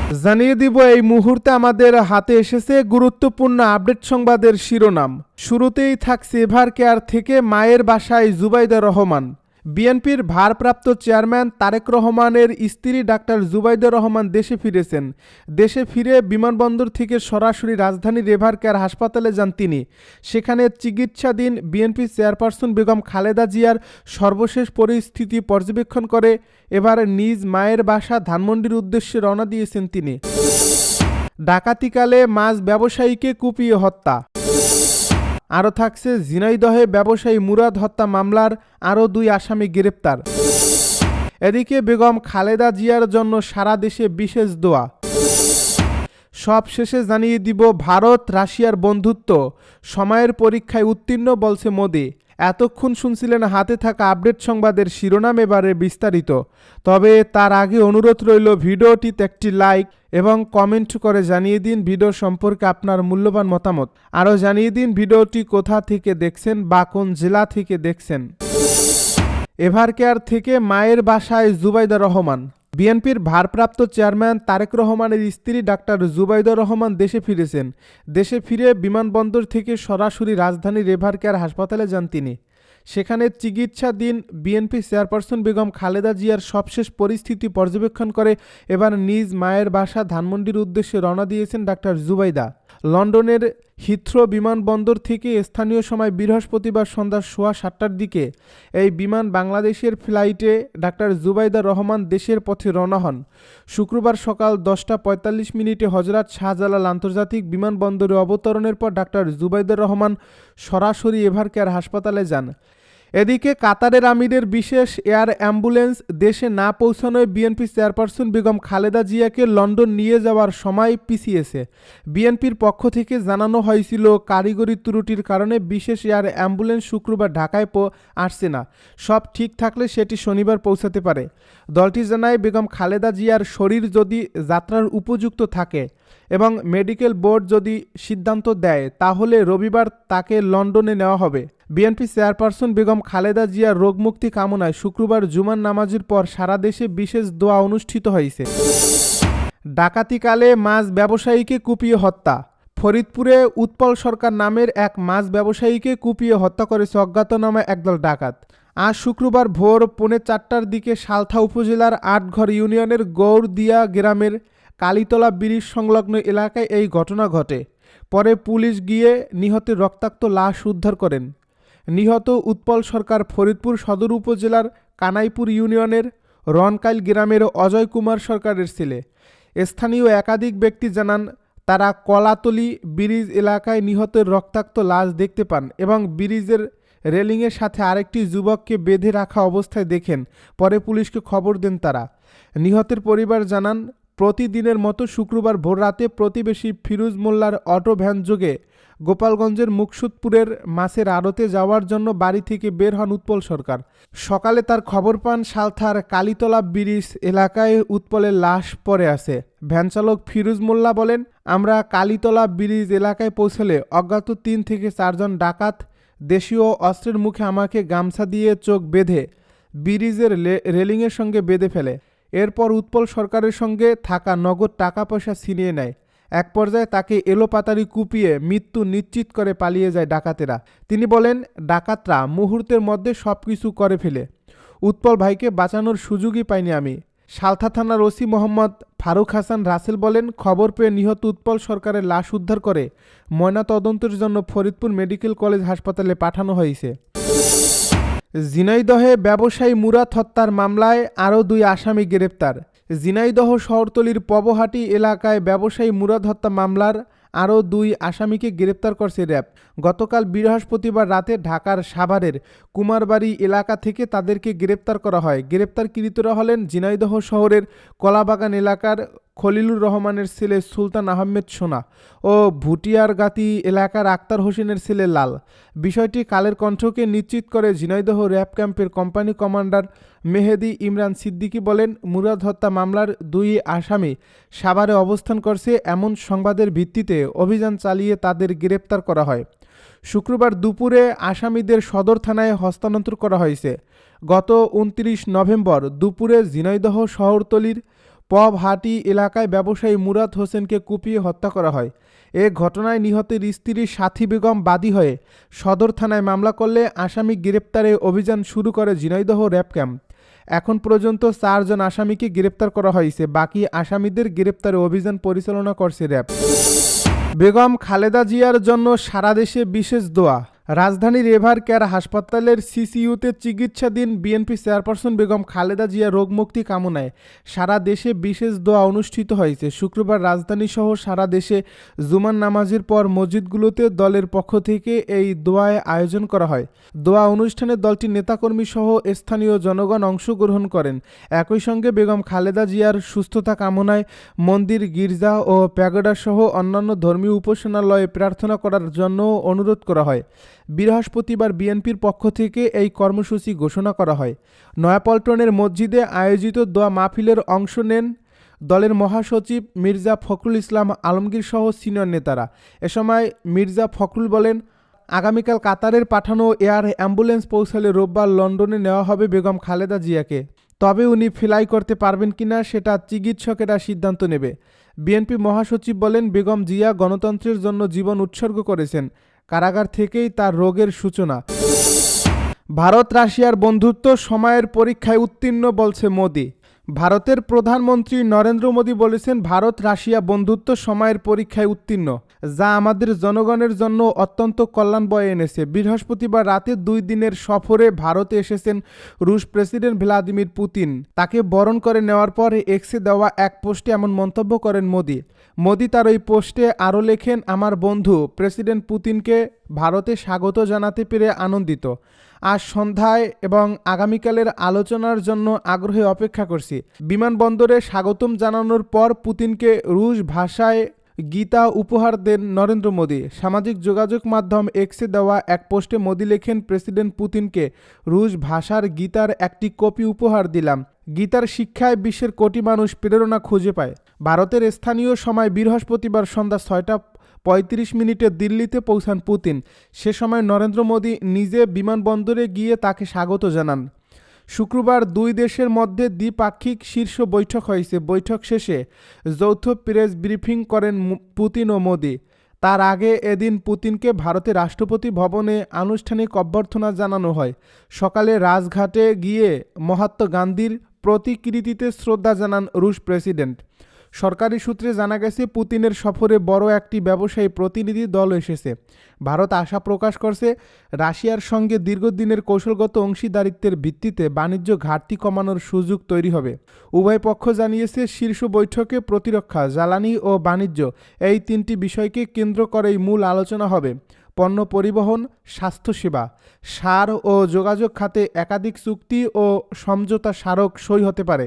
জানিয়ে দিব এই মুহূর্তে আমাদের হাতে এসেছে গুরুত্বপূর্ণ আপডেট সংবাদের শিরোনাম। শুরুতেই থাকছে এভার কেয়ার থেকে মায়ের বাসায় জুবাইদা রহমান। বিএনপির ভারপ্রাপ্ত চেয়ারম্যান তারেক রহমানের স্ত্রী ডাক্তার জুবাইদা রহমান দেশে ফিরেছেন। দেশে ফিরে বিমানবন্দর থেকে সরাসরি রাজধানীর এভার কেয়ার হাসপাতালে যান তিনি। সেখানে চিকিৎসাধীন বিএনপি চেয়ারপারসন বেগম খালেদা জিয়ার সর্বশেষ পরিস্থিতি পর্যবেক্ষণ করে এবার নিজ মায়ের বাসা ধানমন্ডির উদ্দেশ্যে রওনা দিয়েছেন তিনি। ডাকাতিকালে মাছ ব্যবসায়ীকে কুপিয়ে হত্যা। আরও থাকছে ঝিনাইদহে ব্যবসায়ী মুরাদ হত্যা মামলার আরও 2 আসামি গ্রেপ্তার। এদিকে বেগম খালেদা জিয়ার জন্য সারা দেশে বিশেষ দোয়া। সব শেষে জানিয়ে দিব ভারত রাশিয়ার বন্ধুত্ব সময়ের পরীক্ষায় উত্তীর্ণ বলছে মোদি। এতক্ষণ শুনছিলেন হাতে থাকা আপডেট সংবাদের শিরোনাম, এবারে বিস্তারিত। তবে তার আগে অনুরোধ রইল ভিডিওটিতে একটি লাইক এবং কমেন্ট করে জানিয়ে দিন ভিডিও সম্পর্কে আপনার মূল্যবান মতামত। আরও জানিয়ে দিন ভিডিওটি কোথা থেকে দেখছেন বা কোন জেলা থেকে দেখছেন। এভার কেয়ার থেকে মায়ের বাসায় জুবাইদা রহমান। বিএনপির ভারপ্রাপ্ত চেয়ারম্যান তারেক রহমানের স্ত্রী ডাক্তার জুবাইদা রহমান দেশে ফিরেছেন। দেশে ফিরে বিমানবন্দর থেকে সরাসরি রাজধানীর এভার কেয়ার হাসপাতালে যান তিনি। সেখানে চিকিৎসাধীন বিএনপি চেয়ারপারসন বেগম খালেদা জিয়ার সবশেষ পরিস্থিতি পর্যবেক্ষণ করে এবার নিজ মায়ের বাসা ধানমন্ডির উদ্দেশ্যে রওনা দিয়েছেন ডাক্তার জুবাইদা। লন্ডনের হিথ্রো বিমানবন্দর থেকে স্থানীয় সময় বৃহস্পতিবার সন্ধ্যা 7:15টার দিকে এই বিমান বাংলাদেশের ফ্লাইটে ডাক্তার জুবাইদা রহমান দেশের পথে রওনা হন। শুক্রবার সকাল 10:45 হজরত শাহজালাল আন্তর্জাতিক বিমানবন্দরে অবতরণের পর ডাক্তার জুবাইদা রহমান সরাসরি এভার কেয়ার হাসপাতালে যান। এদিকে কাতারের আমিরের বিশেষ এয়ার অ্যাম্বুলেন্স দেশে না পৌঁছানোয় বিএনপি চেয়ারপারসন বেগম খালেদা জিয়াকে লন্ডন নিয়ে যাওয়ার সময় পিছিয়েছে। বিএনপির পক্ষ থেকে জানানো হয়েছিল কারিগরি ত্রুটির কারণে বিশেষ এয়ার অ্যাম্বুলেন্স শুক্রবার ঢাকায় আসছে না। সব ঠিক থাকলে সেটি শনিবার পৌঁছাতে পারে। দলটি জানায় বেগম খালেদা জিয়ার শরীর যদি যাত্রার উপযুক্ত থাকে এবং মেডিকেল বোর্ড যদি সিদ্ধান্ত দেয় তাহলে রবিবার তাকে লন্ডনে নেওয়া হবে। বিএনপি চেয়ারপারসন বেগম খালেদা জিয়ার রোগমুক্তি কামনায় শুক্রবার জুমার নামাজের পর সারা দেশে বিশেষ দোয়া অনুষ্ঠিত হয়েছে। ডাকাতিকালে মাছ ব্যবসায়ীকে কুপিয়ে হত্যা। ফরিদপুরে উৎপল সরকার নামের এক মাছ ব্যবসায়ীকে কুপিয়ে হত্যা করেছে অজ্ঞাতনামা একদল ডাকাত। আজ শুক্রবার ভোর 3:45টার দিকে সালথা উপজেলার আটঘর ইউনিয়নের গৌরদিয়া গ্রামের কালীতলা ব্রিজ সংলগ্ন এলাকায় এই ঘটনা ঘটে। পরে পুলিশ গিয়ে নিহতের রক্তাক্ত লাশ উদ্ধার করেন। নিহত উৎপল সরকার ফরিদপুর সদর উপজেলার কানাইপুর ইউনিয়নের রনকাইল গ্রামের অজয় কুমার সরকারের ছেলে। স্থানীয় একাধিক ব্যক্তি জানান তারা কলাতলি ব্রিজ এলাকায় নিহতের রক্তাক্ত লাশ দেখতে পান এবং ব্রিজের রেলিংয়ের সাথে আরেকটি যুবককে বেঁধে রাখা অবস্থায় দেখেন। পরে পুলিশকে খবর দেন তারা। নিহতের পরিবার জানান প্রতিদিনের মতো শুক্রবার ভোররাতে প্রতিবেশী ফিরোজ মোল্লার অটো ভ্যান যোগে গোপালগঞ্জের মুকসুদপুরের মাছের আড়তে যাওয়ার জন্য বাড়ি থেকে বের হন উৎপল সরকার। সকালে তার খবর পান সালথার কালীতলা ব্রিজ এলাকায় উৎপলের লাশ পড়ে আছে। ভ্যানচালক ফিরোজ মোল্লা বলেন, আমরা কালীতলা ব্রিজ এলাকায় পৌঁছলে অজ্ঞাত 3 থেকে 4 জন ডাকাত দেশীয় অস্ত্রের মুখে আমাকে গামছা দিয়ে চোখ বেঁধে ব্রিজের রেলিংয়ের সঙ্গে বেঁধে ফেলে। এরপর উৎপল সরকারের সঙ্গে থাকা নগদ টাকা পয়সা ছিনিয়ে নেয়। এক পর্যায়ে তাকে এলোপাতাড়ি কুপিয়ে মৃত্যু নিশ্চিত করে পালিয়ে যায় ডাকাতেরা। তিনি বলেন, ডাকাতরা মুহূর্তের মধ্যে সব কিছু করে ফেলে। উৎপল ভাইকে বাঁচানোর সুযোগই পাইনি আমি। সালথা থানার ওসি মোহাম্মদ ফারুক হাসান রাসেল বলেন, খবর পেয়ে নিহত উৎপল সরকারের লাশ উদ্ধার করে ময়নাতদন্তের জন্য ফরিদপুর মেডিকেল কলেজ হাসপাতালে পাঠানো হয়েছে। ঝিনাইদহে ব্যবসায়ী মুরাদ হত্যার মামলায় আরও 2 আসামি গ্রেপ্তার। ঝিনাইদহ শহরতলির পবহাটি এলাকায় ব্যবসায়ী মুরাদ হত্যা মামলার আরও 2 আসামিকে গ্রেপ্তার করছে র্যাব। গতকাল বৃহস্পতিবার রাতে ঢাকার সাভারের কুমারবাড়ি এলাকা থেকে তাদেরকে গ্রেপ্তার করা হয়। গ্রেপ্তারকৃতরা হলেন ঝিনাইদহ শহরের কলাবাগান এলাকার খলিলুর রহমানের ছেলে সুলতান আহমেদ সোনা ও ভুটিয়ারগাতি এলাকার আক্তার হোসেনের ছেলে লাল। বিষয়টি কালের কণ্ঠকে নিশ্চিত করে ঝিনাইদহ র্যাব ক্যাম্পের কোম্পানি কমান্ডার মেহেদি ইমরান সিদ্দিকী বলেন, মুরাদ হত্যা মামলার 2 আসামি সাভারে অবস্থান করছে এমন সংবাদের ভিত্তিতে অভিযান চালিয়ে তাদের গ্রেপ্তার করা হয়। শুক্রবার দুপুরে আসামিদের সদর থানায় হস্তান্তর করা হয়েছে। গত 29 নভেম্বর দুপুরে ঝিনাইদহ শহরতলির পবহাটি এলাকায় ব্যবসায়ী মুরাদ হোসেনকে কুপিয়ে হত্যা করা হয়। এ ঘটনায় নিহতের স্ত্রী সাথী বেগম বাদী হয়ে সদর থানায় মামলা করলে আসামি গ্রেপ্তারে অভিযান শুরু করে ঝিনাইদহ র্যাব ক্যাম্প। এখন পর্যন্ত 4 জন আসামিকে গ্রেপ্তার করা হয়েছে। বাকি আসামিদের গ্রেপ্তারে অভিযান পরিচালনা করছে র্যাব। বেগম খালেদা জিয়ার জন্য সারা দেশে বিশেষ দোয়া। রাজধানীর এভার কেয়ার হাসপাতালের সিসিইউতে চিকিৎসাধীন বিএনপি চেয়ারপারসন বেগম খালেদা জিয়া রোগমুক্তি কামনায় সারা দেশে বিশেষ দোয়া অনুষ্ঠিত হয়েছে। শুক্রবার রাজধানীসহ সারা দেশে জুমার নামাজের পর মসজিদগুলোতে দলের পক্ষ থেকে এই দোয়ায় আয়োজন করা হয়। দোয়া অনুষ্ঠানে দলটির নেতাকর্মী সহ স্থানীয় জনগণ অংশগ্রহণ করেন। একই সঙ্গে বেগম খালেদা জিয়ার সুস্থতা কামনায় মন্দির, গির্জা ও প্যাগোডা সহ অন্যান্য ধর্মীয় উপাসনালয়ে প্রার্থনা করার জন্য অনুরোধ করা হয়। বৃহস্পতিবার বিএনপির পক্ষ থেকে এই কর্মসূচি ঘোষণা করা হয়। নয়াপল্টনের মসজিদে আয়োজিত দোয়া মাহফিলের অংশ নেন দলের মহাসচিব মির্জা ফখরুল ইসলাম আলমগীর সহ সিনিয়র নেতারা। এ সময় মির্জা ফখরুল বলেন, আগামীকাল কাতারের পাঠানো এয়ার অ্যাম্বুলেন্স পৌঁছালে রোববার লন্ডনে নেওয়া হবে বেগম খালেদা জিয়াকে। তবে উনি ফ্লাই করতে পারবেন কিনা সেটা চিকিৎসকেরা সিদ্ধান্ত নেবে। বিএনপি মহাসচিব বলেন, বেগম জিয়া গণতন্ত্রের জন্য জীবন উৎসর্গ করেছেন। কারাগার থেকেই তার রোগের সূচনা। ভারত রাশিয়ার বন্ধুত্ব সময়ের পরীক্ষায় উত্তীর্ণ বলছে মোদি। ভারতের প্রধানমন্ত্রী নরেন্দ্র মোদি বলেছেন, ভারত রাশিয়া বন্ধুত্ব সময়ের পরীক্ষায় উত্তীর্ণ, যা আমাদের জনগণের জন্য অত্যন্ত কল্যাণ বয়ে এনেছে। বৃহস্পতিবার রাতে 2 দিনের সফরে ভারতে এসেছেন রুশ প্রেসিডেন্ট ভ্লাদিমির পুতিন। তাকে বরণ করে নেওয়ার পর এক্সে দেওয়া এক পোস্টে এমন মন্তব্য করেন মোদি। মোদি তার ওই পোস্টে আরও লেখেন, আমার বন্ধু প্রেসিডেন্ট পুতিনকে ভারতে স্বাগত জানাতে পেরে আনন্দিত। আজ সন্ধ্যায় এবং আগামীকালের আলোচনার জন্য আগ্রহে অপেক্ষা করছি। বিমানবন্দরে স্বাগতম জানানোর পর পুতিনকে রুশ ভাষায় গীতা উপহার দেন নরেন্দ্র মোদি। সামাজিক যোগাযোগ মাধ্যম এক্সে দেওয়া এক পোস্টে মোদি লেখেন, প্রেসিডেন্ট পুতিনকে রুশ ভাষার গীতার একটি কপি উপহার দিলাম। গীতার শিক্ষায় বিশ্বের কোটি মানুষ প্রেরণা খুঁজে পায়। ভারতের স্থানীয় সময় বৃহস্পতিবার সন্ধ্যা 6:35 দিল্লিতে পৌঁছান পুতিন। সে সময় নরেন্দ্র মোদি নিজে বিমানবন্দরে গিয়ে তাকে স্বাগত জানান। শুক্রবার 2 দেশের মধ্যে দ্বিপাক্ষিক শীর্ষ বৈঠক হয়েছে। বৈঠক শেষে যৌথ প্রেস ব্রিফিং করেন পুতিন ও মোদি। তার আগে এদিন পুতিনকে ভারতের রাষ্ট্রপতি ভবনে আনুষ্ঠানিক অভ্যর্থনা জানানো হয়। সকালে রাজঘাটে গিয়ে মহাত্মা গান্ধীর প্রতিকৃতিতে শ্রদ্ধা জানান রুশ প্রেসিডেন্ট। সরকারি সূত্রে জানা গেছে, পুতিনের সফরে বড় একটি ব্যবসায়ী প্রতিনিধি দল এসেছে। ভারত আশা প্রকাশ করছে, রাশিয়ার সঙ্গে দীর্ঘদিনের কৌশলগত অংশীদারিত্বের ভিত্তিতে বাণিজ্য ঘাটতি কমানোর সুযোগ তৈরি হবে। উভয় পক্ষ জানিয়েছে, শীর্ষ বৈঠকে প্রতিরক্ষা, জ্বালানি ও বাণিজ্য এই 3টি বিষয়কে কেন্দ্র করেই মূল আলোচনা হবে। পণ্য পরিবহন, স্বাস্থ্যসেবা, সার ও যোগাযোগ খাতে একাধিক চুক্তি ও সমঝোতা স্মারক সই হতে পারে।